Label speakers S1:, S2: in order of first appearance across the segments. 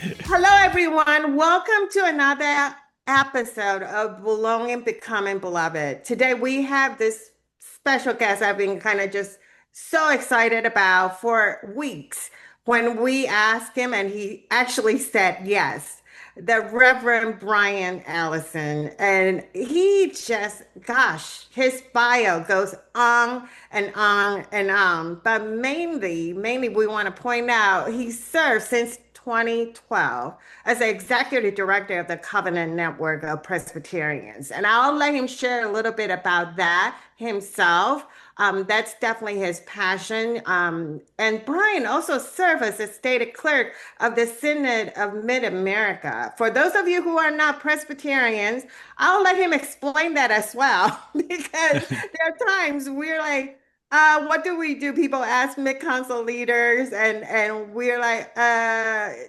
S1: Hello, everyone. Welcome to another episode of Belonging, Becoming Beloved. Today, we have this special guest I've been kind of just so excited about for weeks when we asked him, and he actually said yes. The Reverend Brian Ellison. And he just, gosh, his bio goes on and on and on. But mainly, we want to point out he served since 2012 as the executive director of the Covenant Network of Presbyterians. And I'll let him share a little bit about that himself. That's definitely his passion. And Brian also served as the state clerk of the Synod of Mid-America. For those of you who are not Presbyterians, I'll let him explain that as well, because there are times we're like, what do we do? People ask mid-council leaders, and we're like,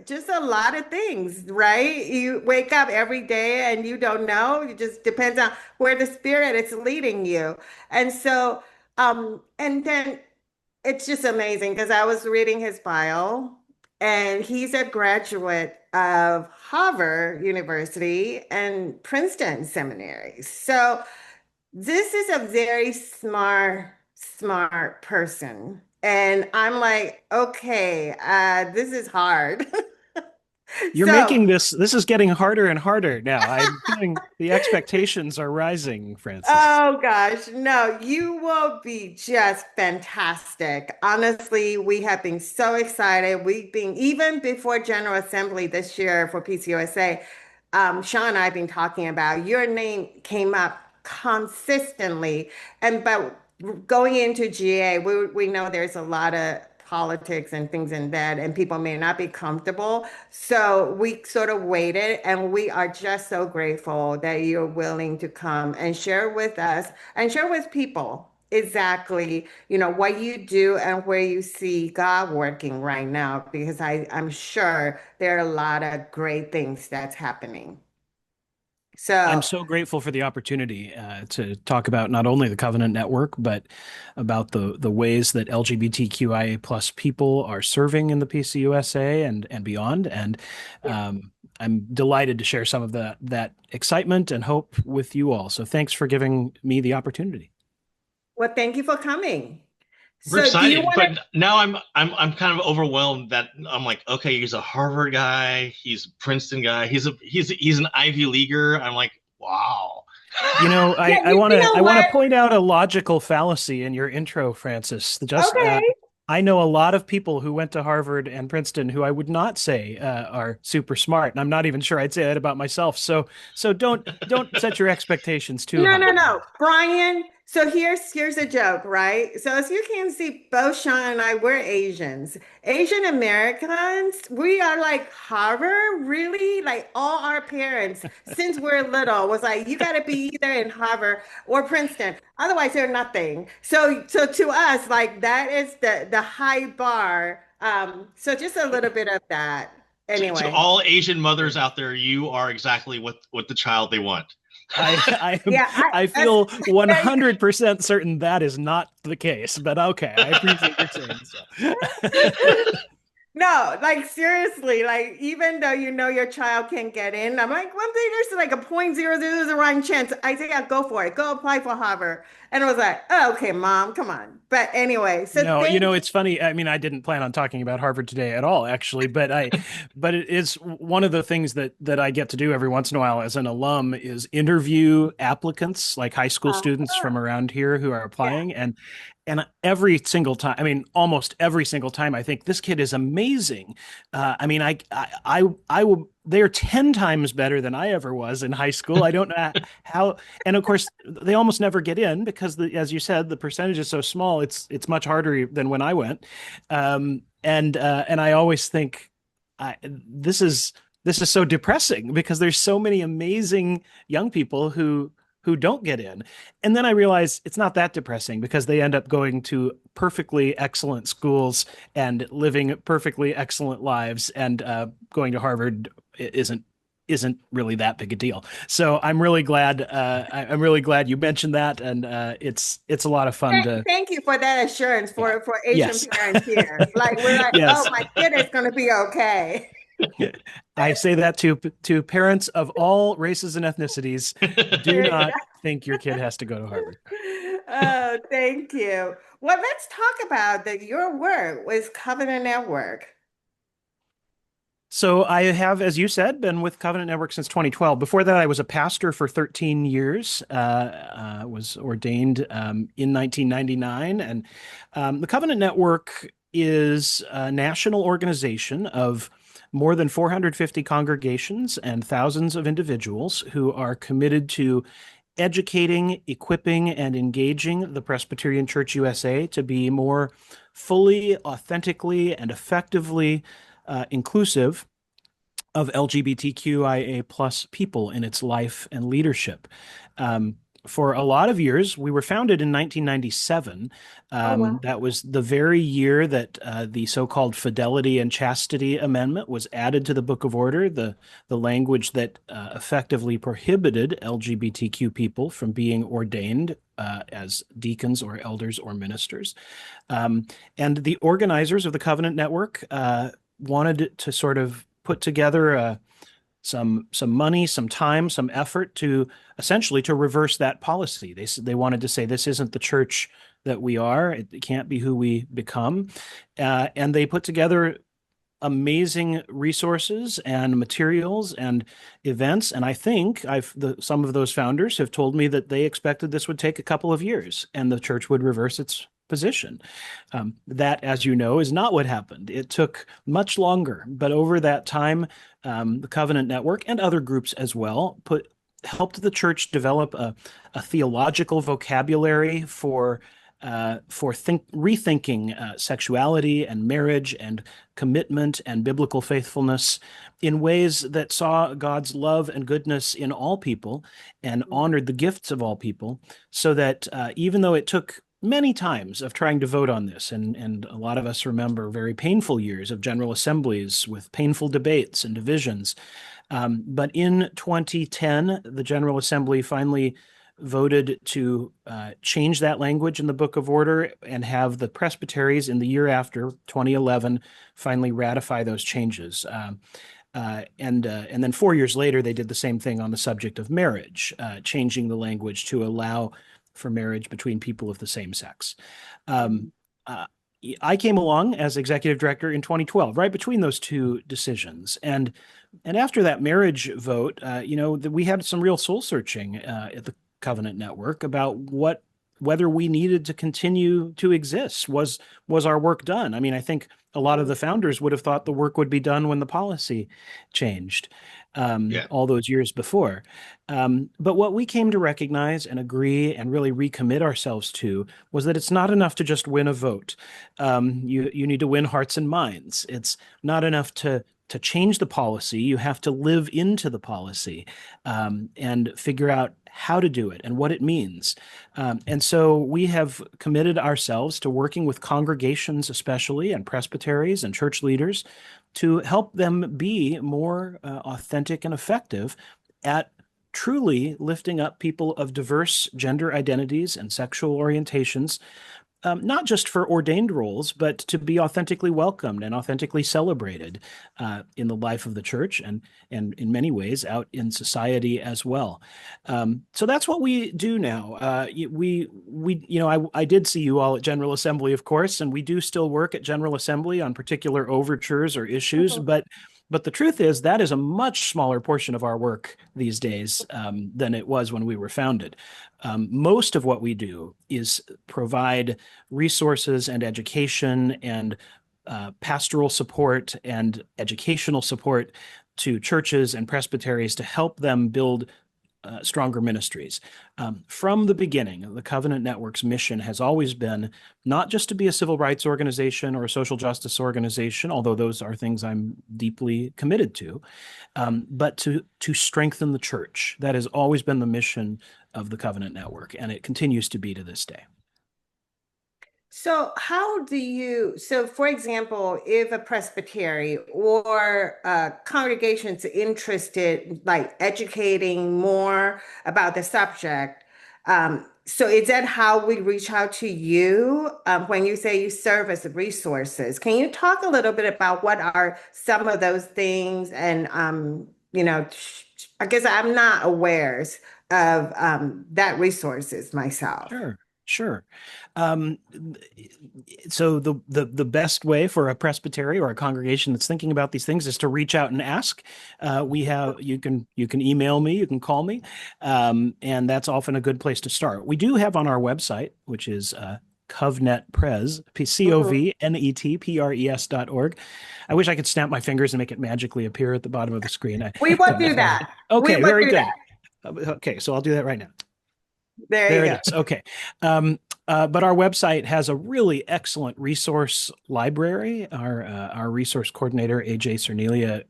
S1: just a lot of things, right? You wake up every day and you don't know. It just depends on where the spirit is leading you. And so, and then it's just amazing because I was reading his bio, and he's a graduate of Harvard University and Princeton seminaries. So this is a very smart person. And I'm like, okay, this is hard.
S2: You're
S1: So,
S2: making this is getting harder and harder now. I'm feeling the expectations are rising, Francis.
S1: oh gosh, no, you will be just fantastic. Honestly, we have been so excited. We've been, even before General Assembly this year for PCUSA, Sean and I have been talking about your name came up consistently. But going into GA, we know there's a lot of politics and things in that, and people may not be comfortable. So we sort of waited, and we are just so grateful that you're willing to come and share with us and share with people exactly, what you do and where you see God working right now, because I'm sure there are a lot of great things that's happening.
S2: I'm
S1: So,
S2: so grateful for the opportunity to talk about not only the Covenant Network, but about the ways that LGBTQIA plus people are serving in the PCUSA and beyond. And
S1: yeah.
S2: I'm delighted to share some of that excitement and hope with you all. So thanks for giving me the opportunity.
S1: Well, thank you for coming.
S3: We're
S1: So, do you
S3: excited,
S1: want to?
S3: but now I'm kind of overwhelmed that I'm like, okay, he's a Harvard guy, he's a Princeton guy, he's an Ivy Leaguer. I'm like, wow.
S2: You know, I,
S1: Yeah,
S2: I want
S1: you
S2: to
S1: know
S2: I want to
S1: what?
S2: point out a logical fallacy in your intro, Francis.
S1: Okay.
S2: I know a lot of people who went to Harvard and Princeton who I would not say are super smart, and I'm not even sure I'd say that about myself. So don't set your expectations too
S1: No, no,
S2: high.
S1: no. Brian, so here's a joke, right? So as you can see, both Sean and I, we're Asians. Asian Americans, we are like Harvard, really? Like all our parents, since we're little, was like, you gotta be either in Harvard or Princeton. Otherwise, they're nothing. So to us, like that is the high bar. So just a little bit of that.
S3: To
S1: Anyway.
S3: all Asian mothers out there, you are exactly what the child they want.
S1: Yeah,
S2: I
S1: I,
S2: feel
S1: I
S2: 100% certain that is not the case, but okay, I appreciate your saying so.
S1: No, like seriously, like even though your child can't get in, I'm like, one thing there's like a 0.0001 chance. I think I'll go for it. Go apply for Harvard. And I was like, oh, okay, mom, come on. But anyway, so
S2: No,
S1: thank
S2: it's funny. I mean, I didn't plan on talking about Harvard today at all, actually, but it is one of the things that I get to do every once in a while as an alum is interview applicants, like high school students from around here who are
S1: yeah.
S2: applying, and every single time, I mean, almost every single time, I think this kid is amazing. I mean, I will. They're 10 times better than I ever was in high school. I don't know how, and of course, they almost never get in because, as you said, the percentage is so small. It's much harder than when I went, and I always think, this is so depressing because there's so many amazing young people who don't get in. And then I realize it's not that depressing because they end up going to perfectly excellent schools and living perfectly excellent lives. And going to Harvard isn't really that big a deal. So I'm really glad. I'm really glad you mentioned that, and it's a lot of fun to.
S1: Thank you for that assurance
S2: Yeah.
S1: for Asian
S2: Yes.
S1: parents here. Like we're like, oh,
S2: Yes.
S1: my kid is gonna be okay.
S2: I say that to parents of all races and ethnicities. Do
S1: There you
S2: not think your kid has to go to Harvard.
S1: go. Oh, thank you. Well, let's talk about your work with Covenant Network.
S2: So I have, as you said, been with Covenant Network since 2012. Before that, I was a pastor for 13 years. Was ordained in 1999, and the Covenant Network is a national organization of more than 450 congregations and thousands of individuals who are committed to educating, equipping, and engaging the Presbyterian Church USA to be more fully, authentically, and effectively inclusive of LGBTQIA plus people in its life and leadership. For a lot of years, we were founded in 1997.
S1: Oh, wow.
S2: That was the very year that the so-called Fidelity and Chastity Amendment was added to the Book of Order, the language that effectively prohibited LGBTQ people from being ordained as deacons or elders or ministers. And the organizers of the Covenant Network wanted to sort of put together some money, some time, some effort to essentially to reverse that policy. They wanted to say this isn't the church that we are. It can't be who we become, and they put together amazing resources and materials and events. And I think some of those founders have told me that they expected this would take a couple of years and the church would reverse its position. That, as you know, is not what happened. It took much longer, but over that time, the Covenant Network and other groups as well helped the church develop a theological vocabulary for rethinking sexuality and marriage and commitment and biblical faithfulness in ways that saw God's love and goodness in all people and honored the gifts of all people, so that even though it took many times of trying to vote on this, and a lot of us remember very painful years of General Assemblies with painful debates and divisions. But in 2010, the General Assembly finally voted to change that language in the Book of Order and have the presbyteries in the year after 2011 finally ratify those changes. And then 4 years later, they did the same thing on the subject of marriage, changing the language to allow for marriage between people of the same sex. Uh, I came along as executive director in 2012, right between those two decisions, and after that marriage vote, we had some real soul searching at the Covenant Network about whether we needed to continue to exist. Was our work done? I mean, I think a lot of the founders would have thought the work would be done when the policy changed
S3: Yeah.
S2: all those years before. But what we came to recognize and agree and really recommit ourselves to was that it's not enough to just win a vote. You need to win hearts and minds. It's not enough to change the policy. You have to live into the policy and figure out how to do it and what it means. And so we have committed ourselves to working with congregations, especially, and presbyteries and church leaders to help them be more authentic and effective at truly lifting up people of diverse gender identities and sexual orientations, not just for ordained roles, but to be authentically welcomed and authentically celebrated in the life of the church and in many ways out in society as well. So that's what we do now. I did see you all at General Assembly, of course, and we do still work at General Assembly on particular overtures or issues, but the truth is that is a much smaller portion of our work these days than it was when we were founded. Most of what we do is provide resources and education and pastoral support and educational support to churches and presbyteries to help them build stronger ministries. From the beginning, the Covenant Network's mission has always been not just to be a civil rights organization or a social justice organization, although those are things I'm deeply committed to, but to strengthen the church. That has always been the mission of the Covenant Network, and it continues to be to this day.
S1: So for example, if a presbytery or a congregation's interested, like educating more about the subject, So is that how we reach out to you when you say you serve as resources? Can you talk a little bit about what are some of those things? And I guess I'm not aware of that resources myself.
S2: Sure, sure. Um, so the best way for a presbytery or a congregation that's thinking about these things is to reach out and ask. We have you can email me, you can call me, and that's often a good place to start. We do have on our website, which is Covenant Pres,
S1: Mhm.
S2: COVNETPRES.org. I wish I could snap my fingers and make it magically appear at the bottom of the screen. I
S1: We will
S2: don't know
S1: do
S2: if I.
S1: that. We
S2: Okay,
S1: will
S2: very
S1: do
S2: good.
S1: that.
S2: Okay, so I'll do that right now.
S1: There you
S2: There it
S1: go.
S2: is. Okay. Um, but our website has a really excellent resource library. Our resource coordinator, AJ Cernelia,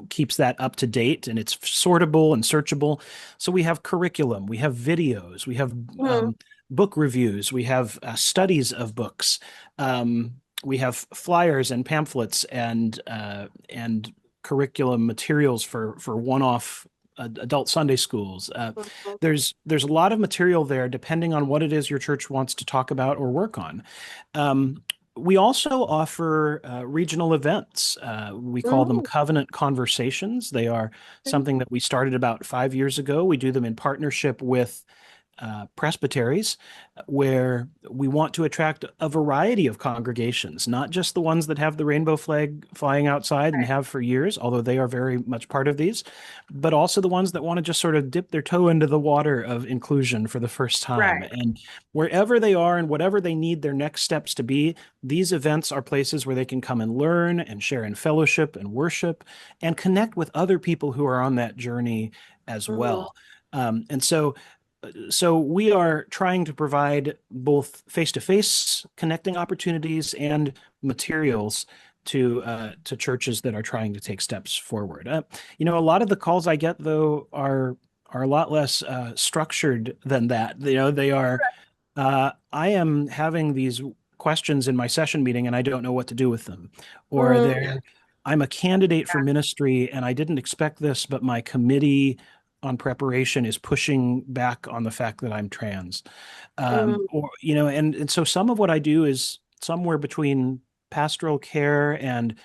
S2: keeps that up to date and it's sortable and searchable. So we have curriculum, we have videos, we have
S1: Mhm.
S2: book reviews, we have studies of books, we have flyers and pamphlets and curriculum materials for one-off adult Sunday schools.
S1: Mhm.
S2: There's a lot of material there depending on what it is your church wants to talk about or work on. Um, we also offer regional events. We call them
S1: Mhm.
S2: Covenant Conversations. They are something that we started about 5 years ago. We do them in partnership with presbyteries, where we want to attract a variety of congregations, not just the ones that have the rainbow flag flying outside and
S1: Right.
S2: have for years, although they are very much part of these, but also the ones that want to just sort of dip their toe into the water of inclusion for the first time.
S1: Right.
S2: And wherever they are and whatever they need their next steps to be, these events are places where they can come and learn and share in fellowship and worship and connect with other people who are on that journey as
S1: Mhm.
S2: well. And so we are trying to provide both face-to-face connecting opportunities and materials to churches that are trying to take steps forward. A lot of the calls I get though are a lot less structured than that. They are I am having these questions in my session meeting and I don't know what to do with them. Or
S1: Mhm.
S2: I'm a candidate for ministry and I didn't expect this, but my committee on preparation is pushing back on the fact that I'm trans.
S1: Mhm.
S2: And so some of what I do is somewhere between pastoral care and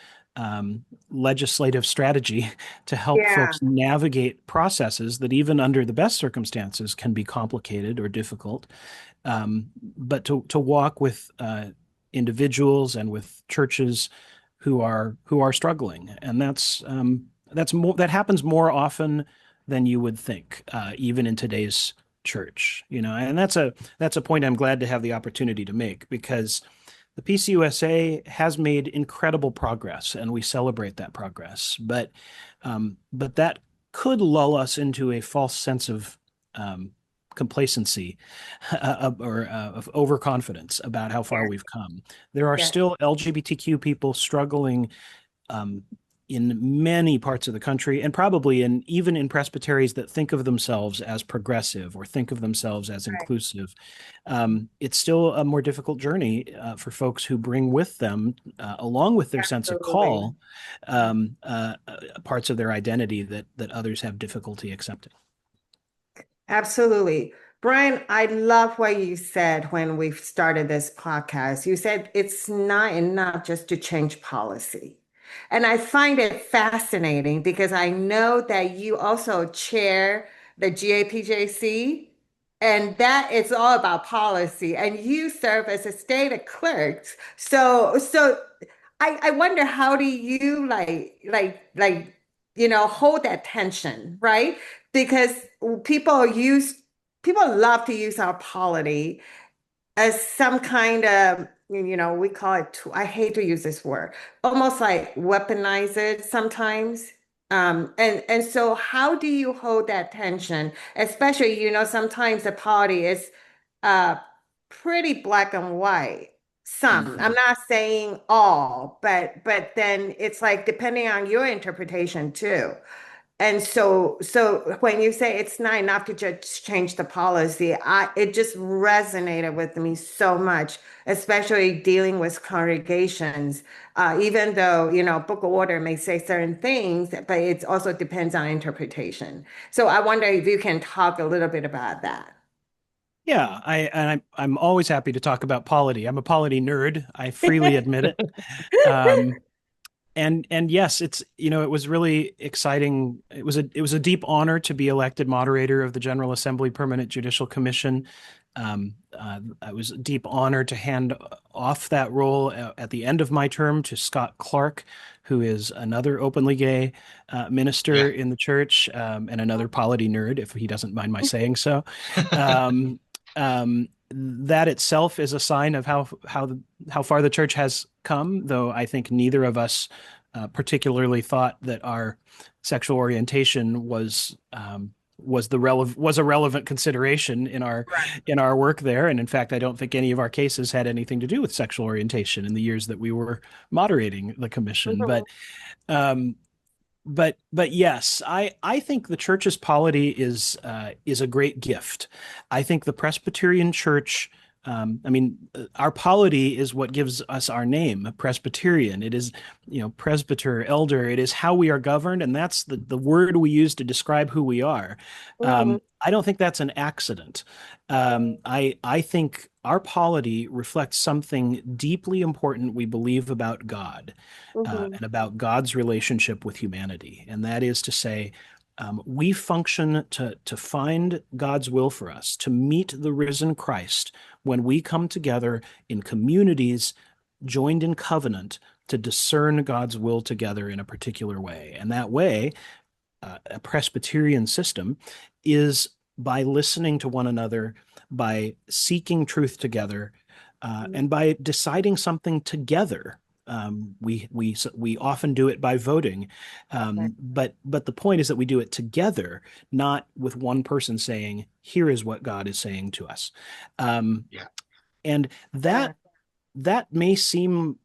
S2: legislative strategy to help
S1: Yeah.
S2: folks navigate processes that even under the best circumstances can be complicated or difficult. But to walk with individuals and with churches who are struggling, and that happens more often than you would think, even in today's church. And that's a point I'm glad to have the opportunity to make because the PCUSA has made incredible progress, and we celebrate that progress. But that could lull us into a false sense of um, complacency or of overconfidence about how far
S1: Yeah.
S2: we've come. There are
S1: Yeah.
S2: still LGBTQ people struggling um, in many parts of the country, and probably even in presbyteries that think of themselves as progressive or think of themselves as
S1: Right.
S2: inclusive. It's still a more difficult journey for folks who bring with them, along with their sense of
S1: Absolutely.
S2: call, parts of their identity that others have difficulty accepting.
S1: Absolutely. Brian, I love what you said when we started this podcast. You said it's not enough just to change policy. And I find it fascinating because I know that you also chair the GAPJC, and that is all about policy. And you serve as a state clerk. So I wonder how do you hold that tension, right? Because people use people love to use our polity as some kind of we call it I hate to use this word, almost like weaponize it sometimes. And so how do you hold that tension, especially sometimes the polity is uh pretty black and white. Some, I'm
S2: Mhm.
S1: not saying all, but then it's like depending on your interpretation too. And so when you say it's not enough to just change the policy, it just resonated with me so much, especially dealing with congregations. Even though, Book of Order may say certain things, but it also depends on interpretation. So I wonder if you can talk a little bit about that.
S2: Yeah, I'm always happy to talk about polity. I'm a polity nerd. I freely admit it. Um, and yes, it's it was really exciting. It was a deep honor to be elected moderator of the General Assembly Permanent Judicial Commission. It was a deep honor to hand off that role at the end of my term to Scott Clark, who is another openly gay minister
S3: Yeah.
S2: in the church, and another polity nerd, if he doesn't mind my saying so. Um, that itself is a sign of how far the church has come, though I think neither of us particularly thought that our sexual orientation was a relevant consideration
S1: Right.
S2: in our work there. And in fact, I don't think any of our cases had anything to do with sexual orientation in the years that we were moderating the commission.
S1: Mhm.
S2: Um, but yes, I think the church's polity is a great gift. I think the Presbyterian Church. I mean, our polity is what gives us our name, Presbyterian. It is, presbyter, elder. It is how we are governed, and that's the word we use to describe who we are.
S1: Mhm.
S2: I don't think that's an accident. I think our polity reflects something deeply important we believe about God
S1: Mhm.
S2: and about God's relationship with humanity. And that is to say, we function to find God's will for us, to meet the risen Christ when we come together in communities joined in covenant to discern God's will together in a particular way. And that way, a Presbyterian system is by listening to one another, by seeking truth together,
S1: Mhm.
S2: and by deciding something together. We often do it by voting,
S1: Okay.
S2: but the point is that we do it together, not with one person saying, "Here is what God is saying to us," um,
S3: Yeah.
S2: and
S1: Yeah.
S2: that may seem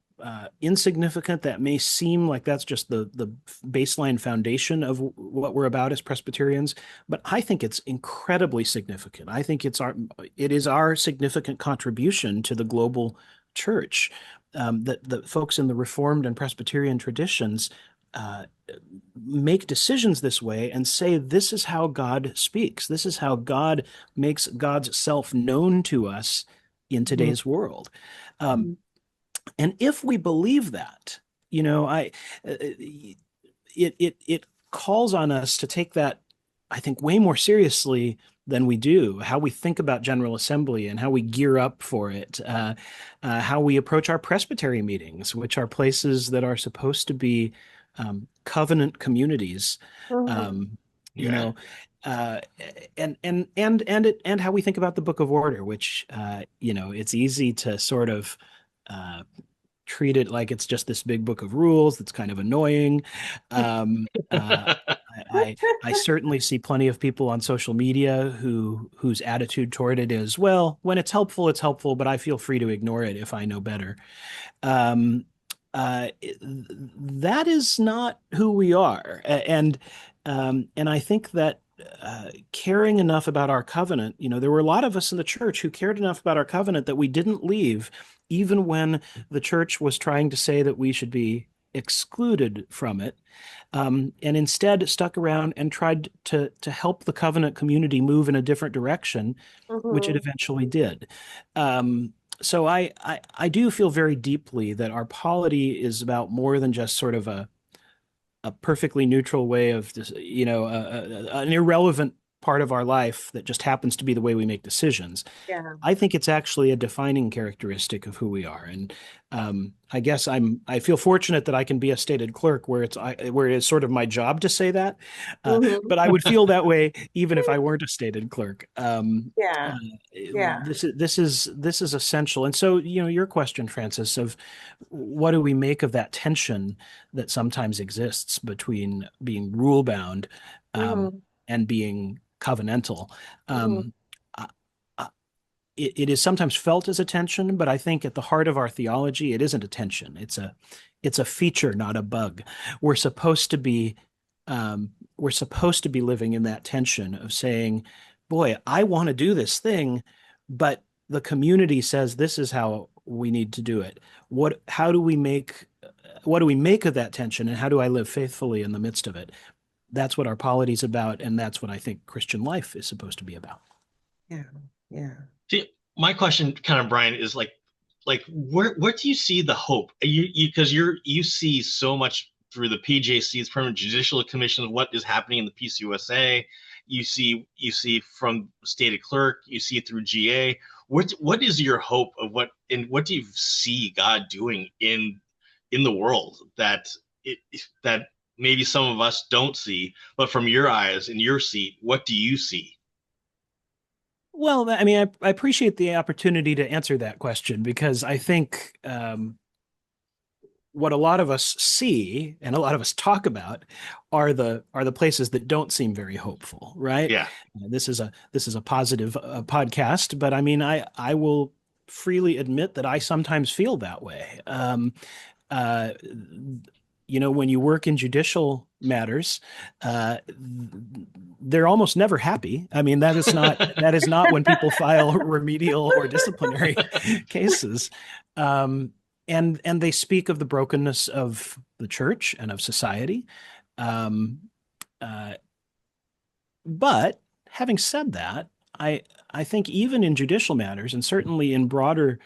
S2: insignificant. That may seem like that's just the baseline foundation of what we're about as Presbyterians. But I think it's incredibly significant. I think it is our significant contribution to the global church that the folks in the Reformed and Presbyterian traditions uh, make decisions this way and say, this is how God speaks. This is how God makes God's self known to us in
S1: Mhm.
S2: today's world. Um,
S1: Mhm.
S2: and if we believe that, I it calls on us to take that, I think, way more seriously than we do. How we think about General Assembly and how we gear up for it, how we approach our presbytery meetings, which are places that are supposed to be covenant communities.
S1: Mhm.
S2: Um, you
S3: Yeah.
S2: know, uh, and how we think about the Book of Order, which it's easy to sort of uh, treat it like it's just this big book of rules that's kind of annoying. Um, I I certainly see plenty of people on social media whose attitude toward it is, well, when it's helpful, but I feel free to ignore it if I know better. Um, that is not who we are, and I think that caring enough about our covenant, there were a lot of us in the church who cared enough about our covenant that we didn't leave, even when the church was trying to say that we should be excluded from it, and instead stuck around and tried to help the covenant community move in a different direction, which it
S1: Mhm.
S2: eventually did. So I do feel very deeply that our polity is about more than just sort of a perfectly neutral way of just, an irrelevant part of our life that just happens to be the way we make decisions.
S1: Yeah.
S2: I think it's actually a defining characteristic of who we are. And I guess I feel fortunate that I can be a stated clerk where it is sort of my job to say that.
S1: Mhm.
S2: But I would feel that way even if I weren't a stated clerk. Uh,
S1: Yeah. Yeah.
S2: this is essential. And so, your question, Francis, of what do we make of that tension that sometimes exists between being rule bound
S1: Mhm.
S2: and being covenantal?
S1: Mhm.
S2: Um, it is sometimes felt as a tension, but I think at the heart of our theology, it isn't a tension. It's a feature, not a bug. We're supposed to be we're supposed to be living in that tension of saying, boy, I want to do this thing, but the community says this is how we need to do it. What do we make of that tension, and how do I live faithfully in the midst of it? That's what our polity is about, and that's what I think Christian life is supposed to be about.
S1: Yeah. Yeah.
S3: See, my question, kind of, Brian, is like where do you see the hope? Because you see so much through the PJC's Permanent Judicial Commission, what is happening in the PCUSA. You see from stated clerk, you see through GA. What is your hope of what do you see God doing in the world that maybe some of us don't see, but from your eyes in your seat, what do you see?
S2: Well, I mean, I appreciate the opportunity to answer that question because I think what a lot of us see and a lot of us talk about are the places that don't seem very hopeful, right?
S3: Yeah.
S2: This is a positive podcast, but I mean, I will freely admit that I sometimes feel that way. Uh, when you work in judicial matters, they're almost never happy. I mean, that is not when people file remedial or disciplinary cases. Um, and they speak of the brokenness of the church and of society. Um, uh, but having said that, I think even in judicial matters, and certainly in broader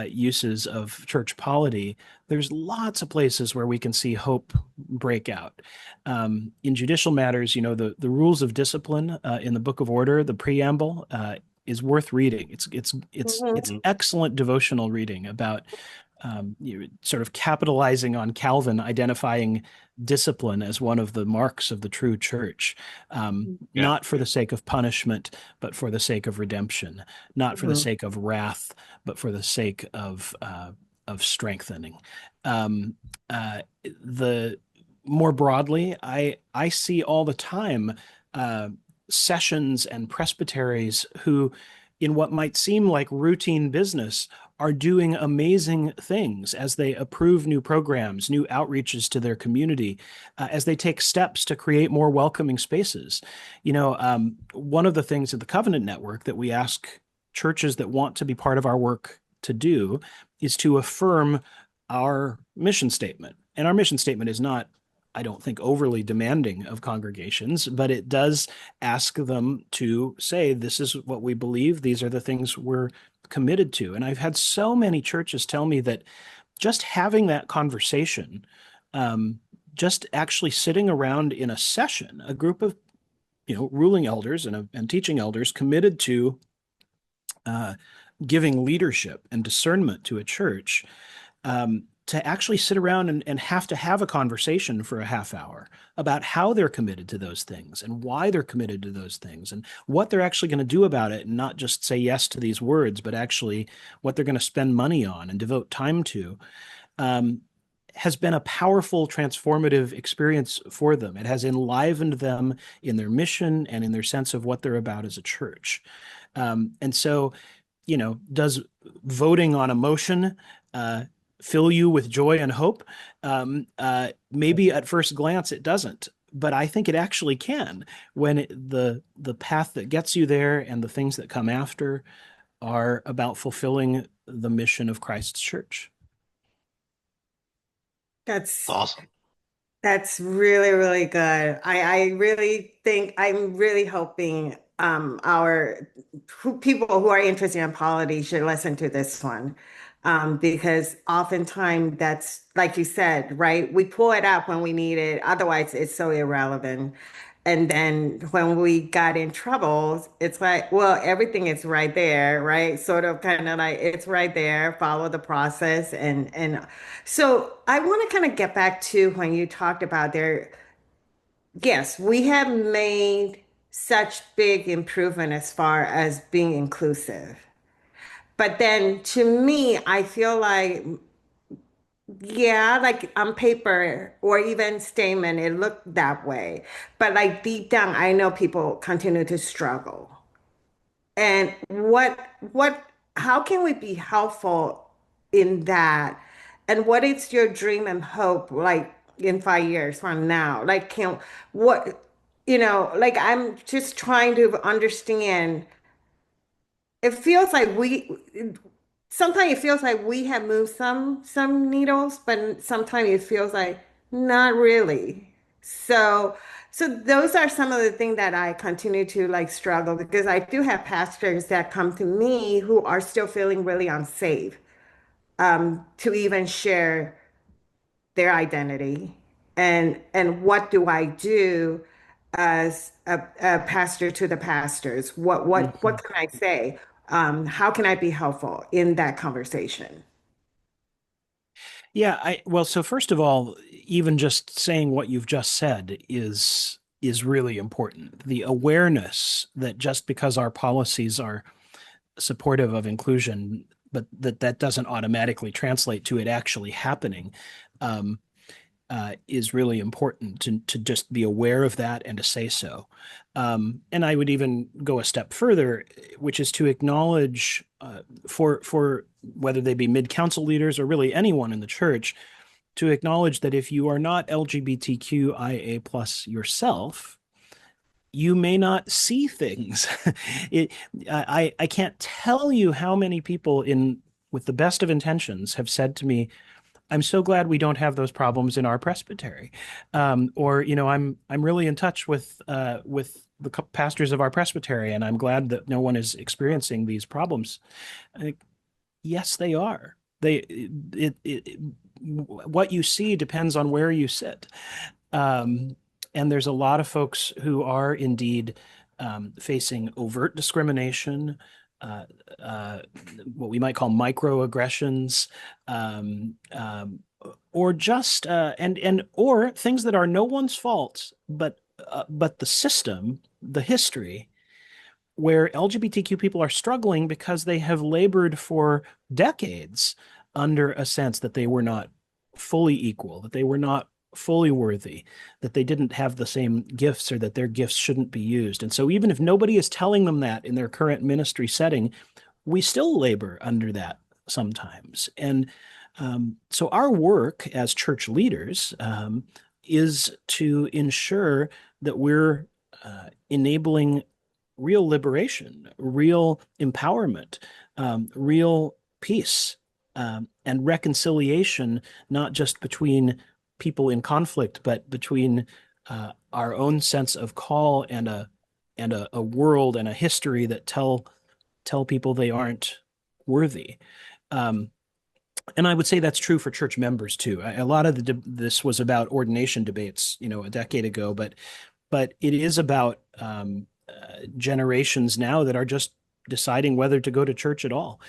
S2: uses of church polity, there's lots of places where we can see hope break out. In judicial matters, the rules of discipline in the Book of Order, the preamble, is worth reading. It's
S1: Mhm.
S2: excellent devotional reading about sort of capitalizing on Calvin identifying discipline as one of the marks of the true church,
S3: Yeah.
S2: not for the sake of punishment, but for the sake of redemption, not for the
S1: Mhm.
S2: sake of wrath, but for the sake of strengthening. Um, the More broadly, I see all the time uh, sessions and presbyteries who, in what might seem like routine business, are doing amazing things as they approve new programs, new outreaches to their community, as they take steps to create more welcoming spaces. One of the things at the Covenant Network that we ask churches that want to be part of our work to do is to affirm our mission statement. And our mission statement is not, I don't think, overly demanding of congregations, but it does ask them to say, this is what we believe, these are the things we're committed to. And I've had so many churches tell me that just having that conversation, um, just actually sitting around in a session, a group of ruling elders and teaching elders committed to uh, giving leadership and discernment to a church, to actually sit around and have to have a conversation for a half hour about how they're committed to those things and why they're committed to those things and what they're actually going to do about it, and not just say yes to these words, but actually what they're going to spend money on and devote time to, um, has been a powerful transformative experience for them. It has enlivened them in their mission and in their sense of what they're about as a church. And so, does voting on a motion uh, fill you with joy and hope? Maybe at first glance it doesn't, but I think it actually can when the path that gets you there and the things that come after are about fulfilling the mission of Christ's church.
S1: That's
S3: Awesome.
S1: That's really, really good. I really think I'm really hoping our people who are interested in polity should listen to this one. Because oftentimes that's like you said, right? We pull it up when we need it. Otherwise, it's so irrelevant. And then when we got in trouble, it's like, well, everything is right there, right? Sort of kind of like it's right there, follow the process. And so I want to kind of get back to when you talked about there, yes, we have made such big improvement as far as being inclusive. But then to me, I feel like, yeah, like on paper or even statement, it looked that way. But like deep down, I know people continue to struggle. And how can we be helpful in that? And what is your dream and hope like in 5 years from now? Like, what, like I'm just trying to understand. It feels like sometimes it feels like we have moved some needles, but sometimes it feels like not really. So, so those are some of the things that I continue to like struggle because I do have pastors that come to me who are still feeling really unsafe to even share their identity. And what do I do as a pastor to the pastors? What can I say? How can I be helpful in that conversation?
S2: Yeah, well, so first of all, even just saying what you've just said is really important. The awareness that just because our policies are supportive of inclusion, but that doesn't automatically translate to it actually happening, um, is really important to just be aware of that and to say so. And I would even go a step further, which is to acknowledge for whether they be mid-council leaders or really anyone in the church, to acknowledge that if you are not LGBTQIA plus yourself, you may not see things. it, I can't tell you how many people in with the best of intentions have said to me, I'm so glad we don't have those problems in our presbytery. Or, I'm really in touch with the pastors of our presbytery, and I'm glad that no one is experiencing these problems. I, yes, they are. What you see depends on where you sit. Um, and there's a lot of folks who are indeed facing overt discrimination, uh, uh, what we might call microaggressions, um, um, or just and or things that are no one's fault, but the system, the history, where LGBTQ people are struggling because they have labored for decades under a sense that they were not fully equal, that they were not fully worthy, that they didn't have the same gifts or that their gifts shouldn't be used. And so even if nobody is telling them that in their current ministry setting, we still labor under that sometimes. And so our work as church leaders is to ensure that we're enabling real liberation, real empowerment, real peace, and reconciliation, not just between people in conflict, but between our own sense of call and a world and a history that tell people they aren't worthy. Um, and I would say that's true for church members too. A lot of this was about ordination debates, a decade ago, but it is about generations now that are just deciding whether to go to church at all,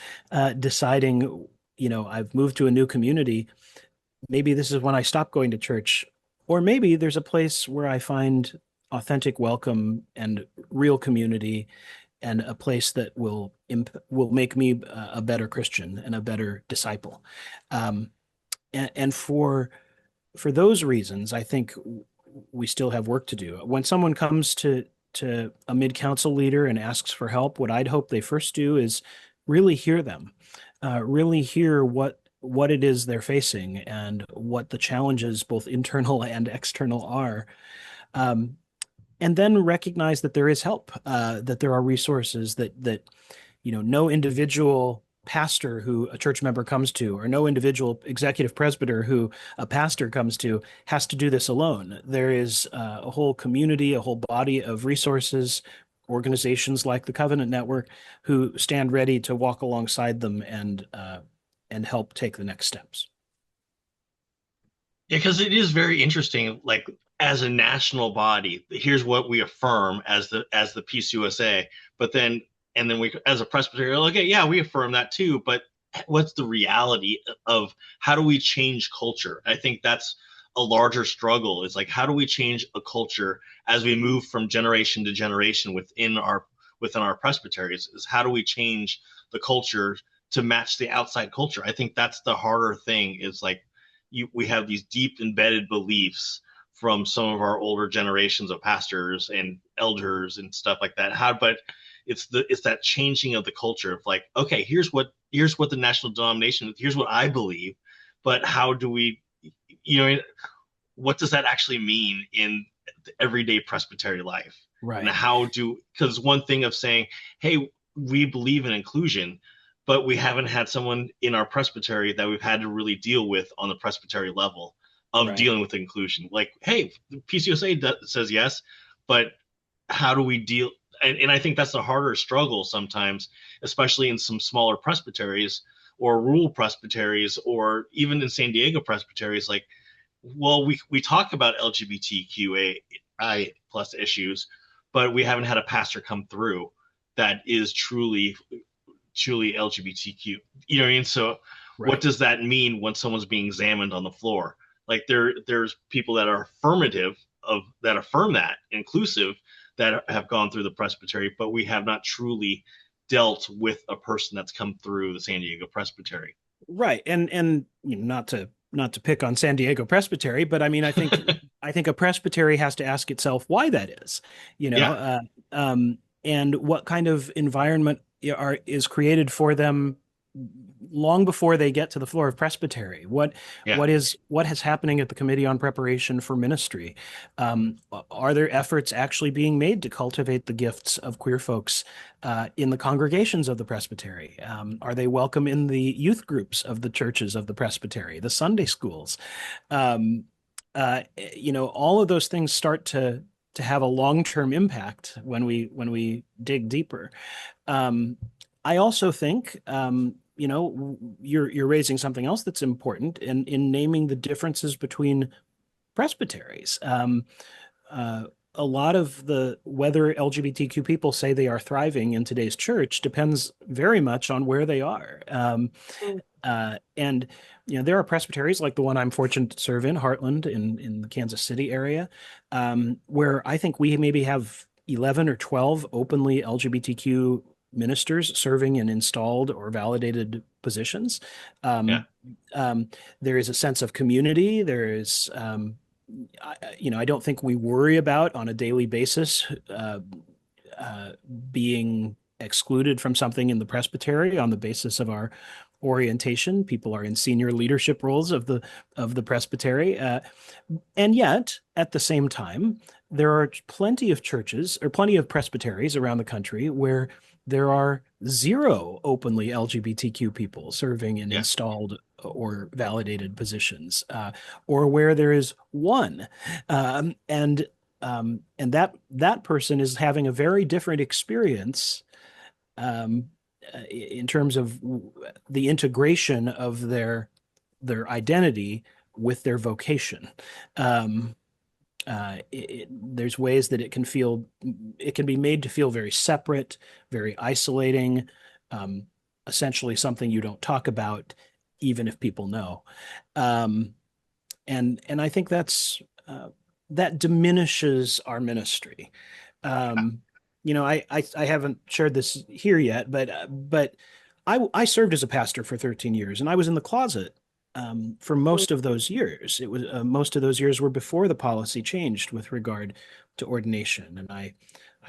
S2: deciding, I've moved to a new community. Maybe this is when I stop going to church, or maybe there's a place where I find authentic welcome and real community and a place that will make me a better Christian and a better disciple. Um, and for those reasons, I think we still have work to do. When someone comes to a mid-council leader and asks for help, what I'd hope they first do is really hear them, really hear what it is they're facing and what the challenges, both internal and external, are. Um, and then recognize that there is help, that there are resources that no individual pastor who a church member comes to, or no individual executive presbyter who a pastor comes to, has to do this alone. There is a whole community, a whole body of resources, organizations like the Covenant Network who stand ready to walk alongside them and help take the next steps.
S3: Yeah, because it is very interesting. Like as a national body, here's what we affirm as the PCUSA, but then and then we as a presbytery, okay, yeah, we affirm that too. But what's the reality of how do we change culture? I think that's a larger struggle. Is like how do we change a culture as we move from generation to generation within our presbyteries? Is how do we change the culture to match the outside culture? I think that's the harder thing. Is like we have these deep embedded beliefs from some of our older generations of pastors and elders and stuff like that. But it's that changing of the culture of like, okay, here's what the national denomination, here's what I believe, but how do we, what does that actually mean in the everyday presbytery life?
S2: Right.
S3: And because one thing of saying, hey, we believe in inclusion, but we haven't had someone in our presbytery that we've had to really deal with on the presbytery level of
S2: Right.
S3: dealing with inclusion. Like, hey, the PCUSA says yes, but how do we deal? And I think that's a harder struggle sometimes, especially in some smaller presbyteries or rural presbyteries, or even in San Diego presbyteries. Like, well, we talk about LGBTQAI plus issues, but we haven't had a pastor come through that is truly LGBTQ. You know what I mean? So what
S2: Right.
S3: does that mean when someone's being examined on the floor? Like there's people that are affirmative of that affirm that inclusive that have gone through the presbytery, but we have not truly dealt with a person that's come through the San Diego presbytery.
S2: Right. And you know, not to pick on San Diego Presbytery, but I mean, I think a presbytery has to ask itself why that is, you know,
S3: Yeah,
S2: and what kind of environment is created for them long before they get to the floor of presbytery.
S3: yeah,
S2: What is happening at the Committee on Preparation for Ministry? Um, are there efforts actually being made to cultivate the gifts of queer folks in the congregations of the presbytery? Are they welcome in the youth groups of the churches of the presbytery, the Sunday schools? Um, all of those things start to have a long-term impact when we dig deeper. Um, I also think, you're raising something else that's important in naming the differences between presbyteries. A lot of the whether LGBTQ people say they are thriving in today's church depends very much on where they are. And there are presbyteries like the one I'm fortunate to serve in, Heartland, in the Kansas City area, where I think we maybe have 11 or 12 openly LGBTQ ministers serving in installed or validated positions.
S3: yeah.
S2: Um, there is a sense of community. There is, I don't think we worry about on a daily basis uh, being excluded from something in the presbytery on the basis of our orientation. People are in senior leadership roles of the presbytery, and yet at the same time, there are plenty of churches or plenty of presbyteries around the country where there are zero openly LGBTQ people serving in
S3: Yeah.
S2: installed or validated positions, or where there is one, and that person is having a very different experience um, in terms of the integration of their identity with their vocation. Um, there's ways that it can be made to feel very separate, very isolating, um, essentially something you don't talk about, even if people know. Um, and I think that diminishes our ministry. Um, I haven't shared this here yet, but I served as a pastor for 13 years, and I was in the closet for most of those years. It was most of those years were before the policy changed with regard to ordination, and I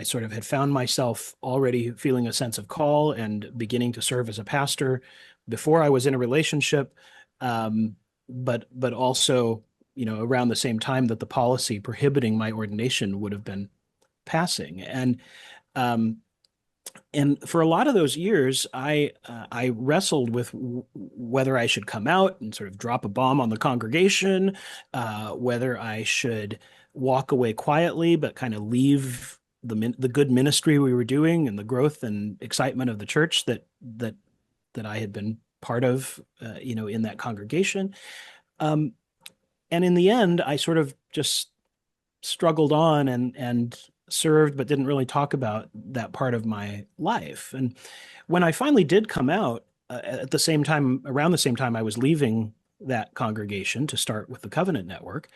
S2: sort of had found myself already feeling a sense of call and beginning to serve as a pastor before I was in a relationship, but also around the same time that the policy prohibiting my ordination would have been passing. Um, and for a lot of those years, I wrestled with whether I should come out and sort of drop a bomb on the congregation, whether I should walk away quietly but kind of leave the good ministry we were doing and the growth and excitement of the church that I had been part of, in that congregation. Um, and in the end, I sort of just struggled on and served, but didn't really talk about that part of my life. And when I finally did come out, around the same time I was leaving that congregation to start with the Covenant Network,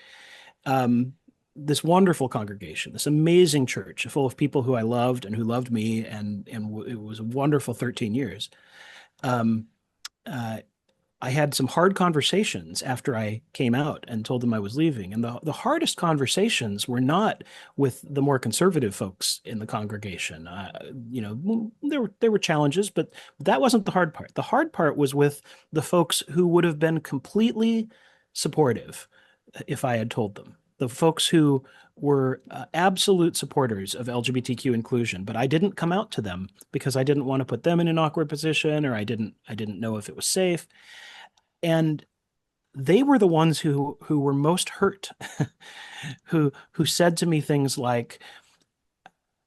S2: um, this wonderful congregation, this amazing church full of people who I loved and who loved me, and it was a wonderful 13 years. Um, uh, I had some hard conversations after I came out and told them I was leaving. And the hardest conversations were not with the more conservative folks in the congregation. There were challenges, but that wasn't the hard part. The hard part was with the folks who would have been completely supportive if I had told them. The folks who were absolute supporters of LGBTQ inclusion, but I didn't come out to them because I didn't want to put them in an awkward position, or I didn't know if it was safe. And they were the ones who were most hurt, who said to me things like,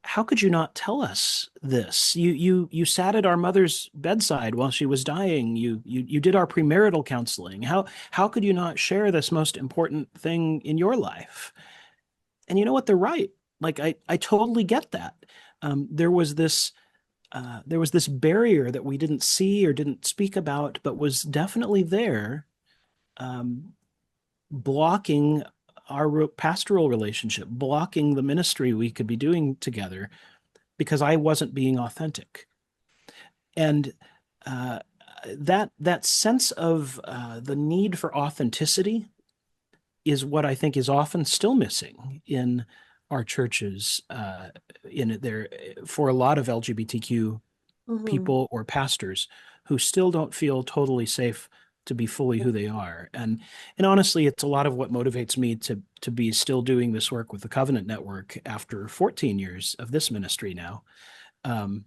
S2: how could you not tell us this? You sat at our mother's bedside while she was dying. You did our premarital counseling. How could you not share this most important thing in your life? And you know what? They're right. Like I totally get that. There was this barrier that we didn't see or didn't speak about, but was definitely there, um, blocking our pastoral relationship, blocking the ministry we could be doing together because I wasn't being authentic. And uh, that sense of the need for authenticity is what I think is often still missing in our churches, in there for a lot of LGBTQ
S1: Mhm.
S2: people or pastors who still don't feel totally safe to be fully who they are. And honestly, it's a lot of what motivates me to be still doing this work with the Covenant Network after 14 years of this ministry now. Um,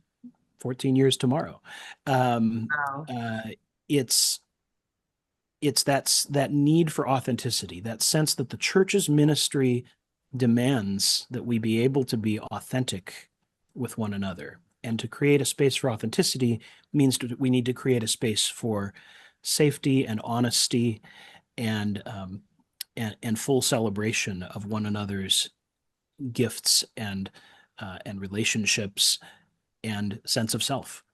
S2: 14 years tomorrow. Um,
S1: Wow.
S2: uh, it's that need for authenticity, that sense that the church's ministry demands that we be able to be authentic with one another. And to create a space for authenticity means we need to create a space for safety and honesty and and full celebration of one another's gifts and relationships and sense of self.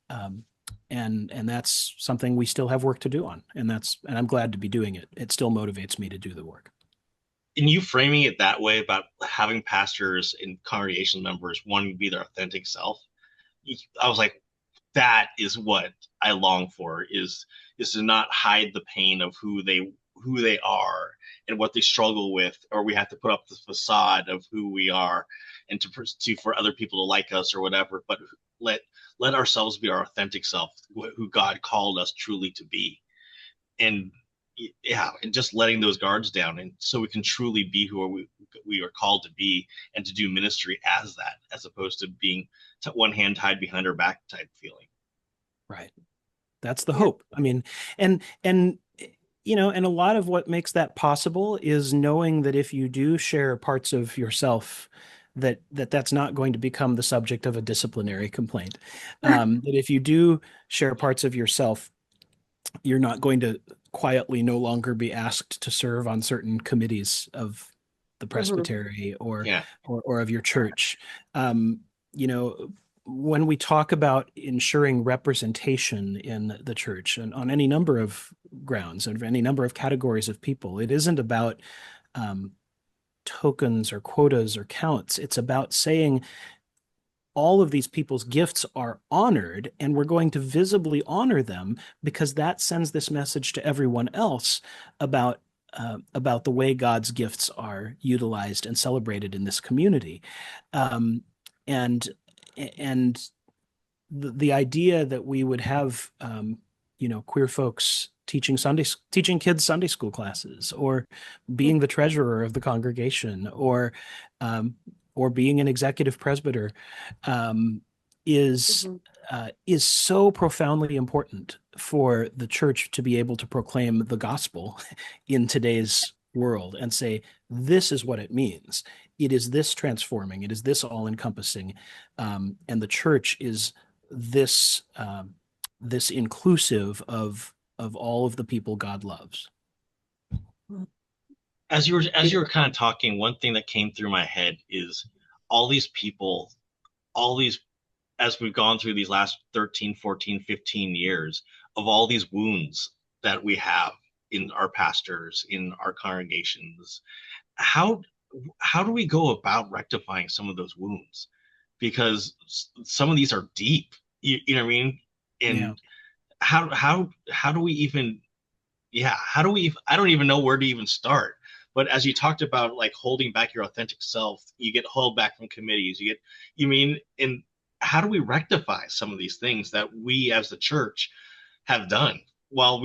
S2: Um, and that's something we still have work to do on. And I'm glad to be doing it. It still motivates me to do the work.
S3: And you framing it that way about having pastors and congregation members wanting to be their authentic self, I was like, that is what I long for, is to not hide the pain of who they are and what they struggle with, or we have to put up the facade of who we are and to for other people to like us or whatever, but let let ourselves be our authentic self, who God called us truly to be. And yeah, and just letting those guards down, and so we can truly be who we are called to be, and to do ministry as that, as opposed to being one hand tied behind our back type feeling.
S2: Right. That's the
S1: Yeah.
S2: hope. I mean, and and a lot of what makes that possible is knowing that if you do share parts of yourself, that's not going to become the subject of a disciplinary complaint. That if you do share parts of yourself, you're not going to quietly no longer be asked to serve on certain committees of the
S1: Mhm.
S2: presbytery or
S3: Yeah.
S2: or of your church. Um, when we talk about ensuring representation in the church and on any number of grounds and any number of categories of people, it isn't about um, tokens or quotas or counts. It's about saying all of these people's gifts are honored, and we're going to visibly honor them because that sends this message to everyone else about the way God's gifts are utilized and celebrated in this community. Um, and and the idea that we would have queer folks teaching kids Sunday school classes, or being the treasurer of the congregation, um, or being an executive presbyter, um, is
S1: Mhm.
S2: is so profoundly important for the church to be able to proclaim the gospel in today's world and say, this is what it means. It is this transforming. It is this all encompassing. And the church is this inclusive of all of the people God loves.
S3: As you were kind of talking, one thing that came through my head is all these people, all these, as we've gone through these last 13, 14, 15 years, of all these wounds that we have in our pastors, in our congregations, how how do we go about rectifying some of those wounds? Because some of these are deep, you know what I mean?
S2: Yeah.
S3: And how do we even, yeah, how do we, I don't even know where to even start. But as you talked about, like holding back your authentic self, you get held back from committees, you mean, and how do we rectify some of these things that we as the church have done? While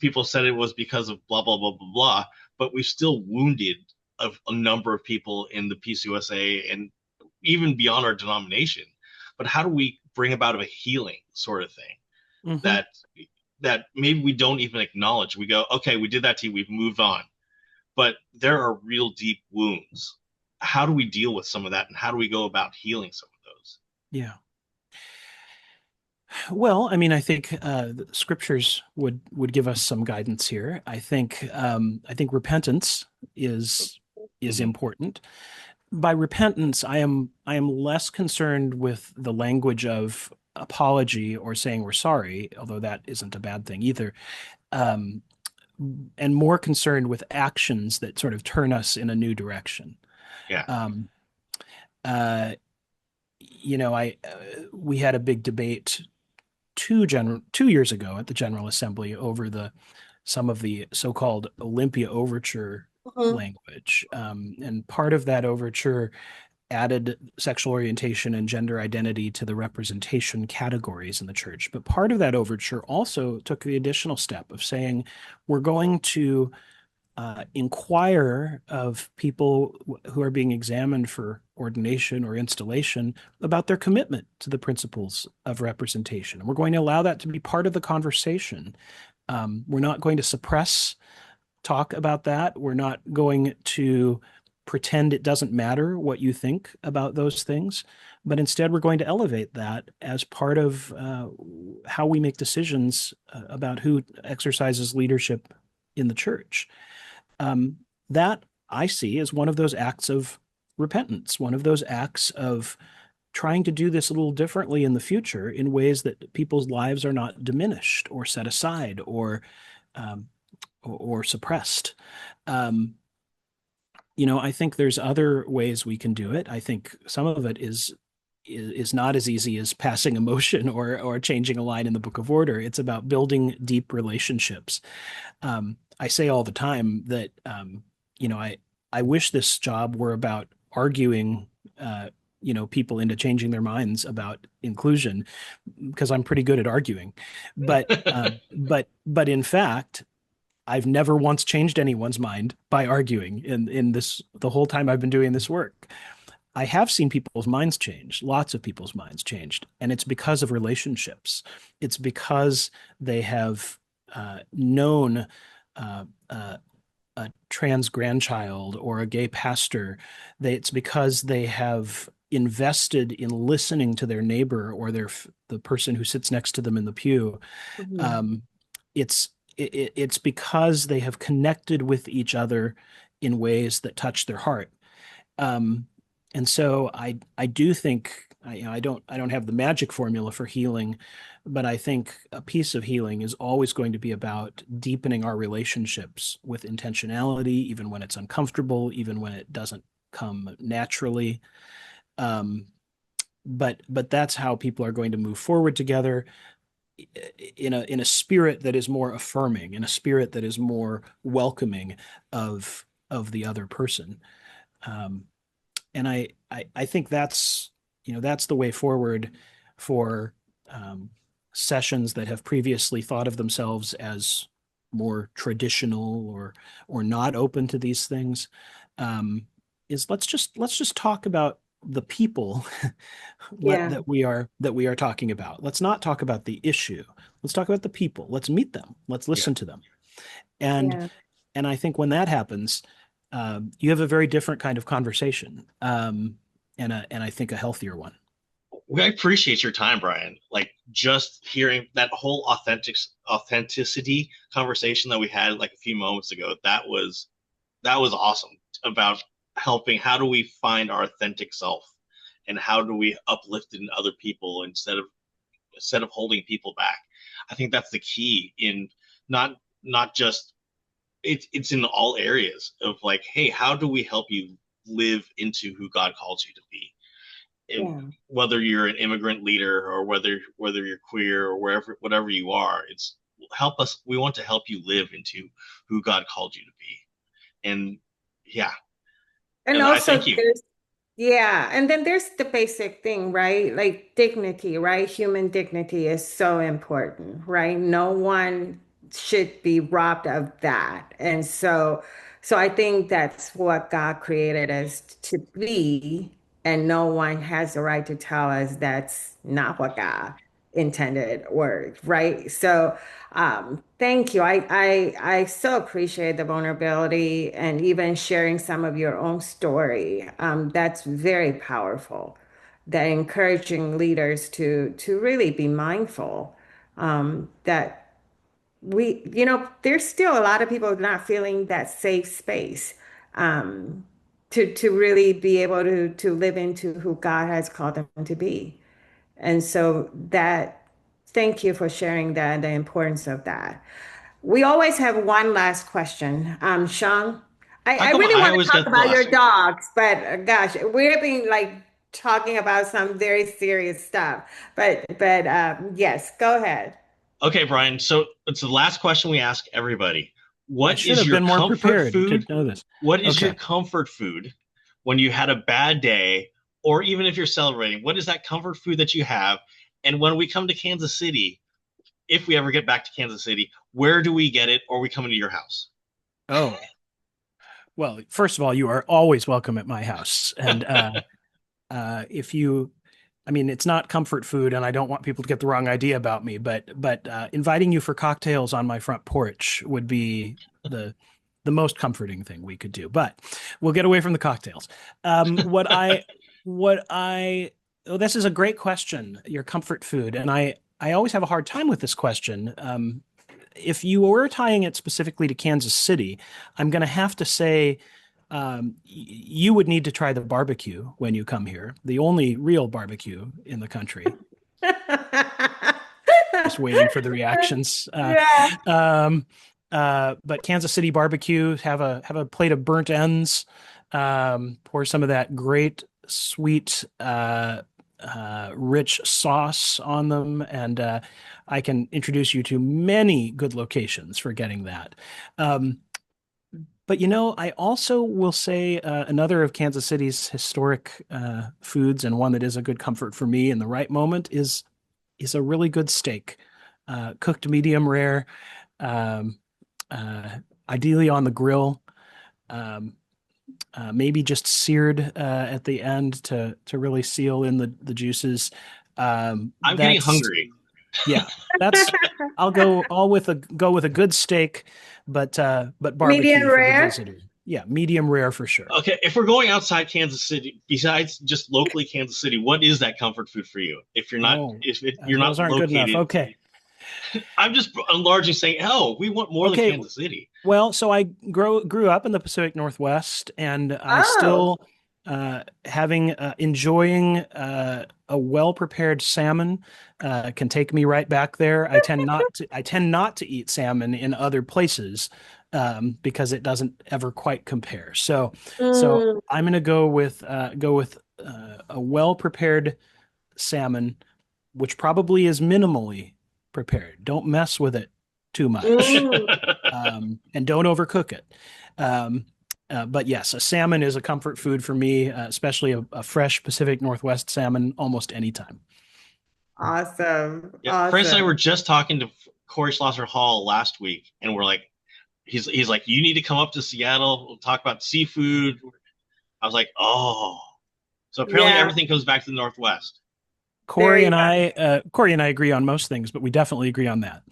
S3: people said it was because of blah blah blah blah blah, but we've still wounded a number of people in the PCUSA and even beyond our denomination. But how do we bring about a healing sort of thing
S2: Mm-hmm.
S3: that that maybe we don't even acknowledge. We go, okay, we did that to you, we've moved on. But there are real deep wounds. How do we deal with some of that, and how do we go about healing some of those?
S2: Yeah. Well, I mean, I think the scriptures would give us some guidance here. I think repentance is
S3: Mhm.
S2: important. By repentance, I am less concerned with the language of apology or saying we're sorry, although that isn't a bad thing either. Um, and more concerned with actions that sort of turn us in a new direction.
S3: Yeah.
S2: Um, uh, I we had a big debate 2 years ago at the General Assembly over the some of the so-called Olympia overture
S1: Mhm.
S2: language, and part of that overture added sexual orientation and gender identity to the representation categories in the church. But part of that overture also took the additional step of saying we're going to inquire of people who are being examined for ordination or installation about their commitment to the principles of representation. And we're going to allow that to be part of the conversation. We're not going to suppress talk about that. We're not going to pretend it doesn't matter what you think about those things, but instead we're going to elevate that as part of how we make decisions about who exercises leadership in the church. um, that I see as one of those acts of repentance, one of those acts of trying to do this a little differently in the future in ways that people's lives are not diminished or set aside um, or suppressed. Um, I think there's other ways we can do it. I think some of it is not as easy as passing a motion or changing a line in the Book of Order. It's about building deep relationships. I say all the time that I wish this job were about arguing people into changing their minds about inclusion because I'm pretty good at arguing. But in fact, I've never once changed anyone's mind by arguing in this the whole time I've been doing this work. I have seen people's minds change, lots of people's minds changed, and it's because of relationships. It's because they have known uh, uh, a trans grandchild or a gay pastor. It's because they have invested in listening to their neighbor or the person who sits next to them in the pew.
S1: Mhm.
S2: Um, it's because they have connected with each other in ways that touch their heart. Um, and so I do think I don't have the magic formula for healing, but I think a piece of healing is always going to be about deepening our relationships with intentionality, even when it's uncomfortable, even when it doesn't come naturally. Um, but that's how people are going to move forward together in a spirit that is more affirming, in a spirit that is more welcoming of the other person. Um, and I think that's the way forward for sessions that have previously thought of themselves as more traditional or not open to these things. Is let's just talk about the people
S1: Yeah,
S2: that we are talking about. Let's not talk about the issue. Let's talk about the people. Let's meet them. Let's
S3: Yeah.
S2: listen to them. And
S1: yeah.
S2: and I think when that happens, you have a very different kind of conversation, and I think a healthier one.
S3: I appreciate your time, Brian. Like just hearing that whole authenticity conversation that we had like a few moments ago, that was awesome about helping. How do we find our authentic self, and how do we uplift it in other people instead of holding people back? I think that's the key in not just it's in all areas of like, hey, how do we help you live into who God calls you to be? And
S1: Yeah.
S3: whether you're an immigrant leader or whether you're queer or wherever whatever you are, it's help us. We want to help you live into who God called you to be. And yeah,
S1: And
S3: and I
S1: also
S3: thank you.
S1: there's yeah, and then there's the basic thing, right? Like dignity, right? Human dignity is so important, right? No one should be robbed of that. And so I think that's what God created us to be, and no one has the right to tell us that's not what God intended word, right? So thank you. I so appreciate the vulnerability and even sharing some of your own story. That's very powerful. That encouraging leaders to really be mindful that there's still a lot of people not feeling that safe space um, to really be able to live into who God has called them to be. And so thank you for sharing that, the importance of that. We always have one last question. Sean,
S3: How
S1: I
S3: come
S1: really
S3: I
S1: want to
S3: always
S1: talk
S3: get the
S1: about your
S3: last?
S1: dogs, but gosh, we've been like talking about some very serious stuff. But yes, go ahead.
S3: Okay, Brian. So it's the last question we ask everybody.
S2: I
S3: What
S2: should
S3: is
S2: have
S3: your
S2: been more
S3: comfort
S2: prepared to
S3: food?
S2: know this.
S3: What is your
S2: Okay.
S3: comfort food when you had a bad day, or even if you're celebrating? What is that comfort food that you have? And when we come to Kansas City, if we ever get back to Kansas City, where do we get it, or are we coming to your house?
S2: Oh, well, first of all, you are always welcome at my house. And if you, I mean, it's not comfort food, and I don't want people to get the wrong idea about me, but inviting you for cocktails on my front porch would be the most comforting thing we could do. But we'll get away from the cocktails. What I, oh, this is a great question. Your comfort food, and I always have a hard time with this question. If you were tying it specifically to Kansas City, I'm going to have to say you would need to try the barbecue when you come here, the only real barbecue in the country. Just waiting for the reactions.
S1: Yeah.
S2: But Kansas City barbecue, have a plate of burnt ends, pour some of that great sweet rich sauce on them, and I can introduce you to many good locations for getting that. Um, but I also will say another of Kansas City's historic foods, and one that is a good comfort for me in the right moment, is a really good steak, cooked medium rare, um, uh, ideally on the grill, um, maybe just seared at the end to really seal in the juices.
S3: I'm getting
S2: That's
S3: hungry.
S2: Yeah, that's I'll go with a good steak, but
S1: Medium
S2: barbecue for the
S1: rare.
S2: visitor. Yeah, medium rare for sure.
S3: Okay, if we're going outside Kansas City, besides just locally Kansas City, what is that comfort food for you? If you're not,
S2: Oh,
S3: you're
S2: those
S3: not
S2: aren't good enough.
S3: located,
S2: Okay.
S3: I'm just enlarging, saying, "Oh, we want more than
S2: Okay.
S3: Kansas City."
S2: Well, so I grew up in the Pacific Northwest, and I
S1: Oh.
S2: still having enjoying a well-prepared salmon can take me right back there. I tend not to eat salmon in other places because it doesn't ever quite compare. So
S1: Mm,
S2: I'm gonna go with a well-prepared salmon, which probably is minimally prepared. Don't mess with it too much,
S1: mm.
S2: and don't overcook it. Um, but yes, a salmon is a comfort food for me, especially a fresh Pacific Northwest salmon almost anytime.
S1: Awesome.
S3: Yeah, Francis and I were
S1: Awesome.
S3: just talking to Corey Schlosser Hall last week, and we're like, he's like, "You need to come up to Seattle. We'll talk about seafood." I was like, "Oh." So apparently
S1: Yeah,
S3: everything comes back to the Northwest.
S1: there
S2: Corey
S1: you
S2: and I, Corey and I agree on most things, but we definitely agree on that.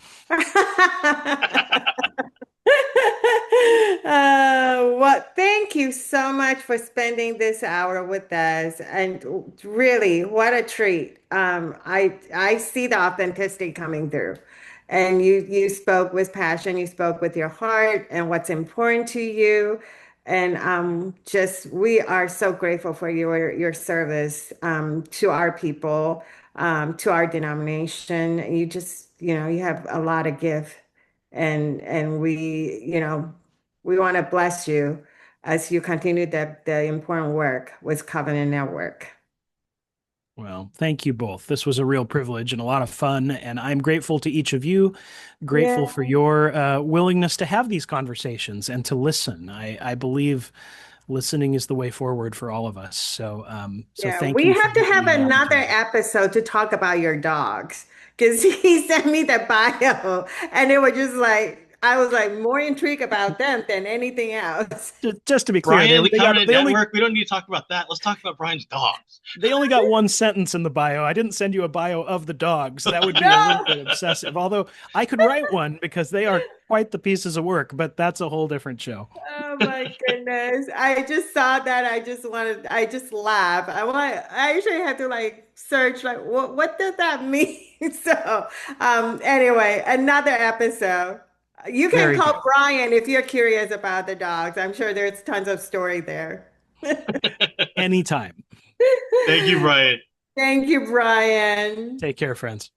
S1: go. Well, thank you so much for spending this hour with us. And really, what a treat. I see the authenticity coming through. And you spoke with passion, you spoke with your heart and what's important to you. And just we are so grateful for your service to our people, to our denomination. You have a lot of gift and we want to bless you as you continue the important work with Covenant Network.
S2: Well, thank you both. This was a real privilege and a lot of fun, and I'm grateful to each of you, grateful
S1: Yeah.
S2: for your willingness to have these conversations and to listen. I believe listening is the way forward for all of us. So
S1: Yeah,
S2: thank
S1: we
S2: you for
S1: have to
S2: giving
S1: have
S2: me the
S1: another
S2: opportunity.
S1: episode to talk about your dogs because he sent me the bio and it was just like, I was like more intrigued about them than anything else.
S2: Just to be clear,
S3: Brian, the Covenant
S2: they only
S3: Network. We don't need to talk about that. Let's talk about Brian's dogs.
S2: they only got one sentence in the bio. I didn't send you a bio of the dogs. That would be a little bit obsessive. Although I could write one because they are quite the pieces of work, but that's a whole different show.
S1: Oh my goodness. I just saw that. I just laughed. I actually had to like search like what does that mean? So anyway, another episode. You can
S2: Very good.
S1: call Brian if you're curious about the dogs. I'm sure there's tons of story there.
S2: Anytime.
S3: Thank you, Brian.
S1: Thank you, Brian.
S2: Take care, friends.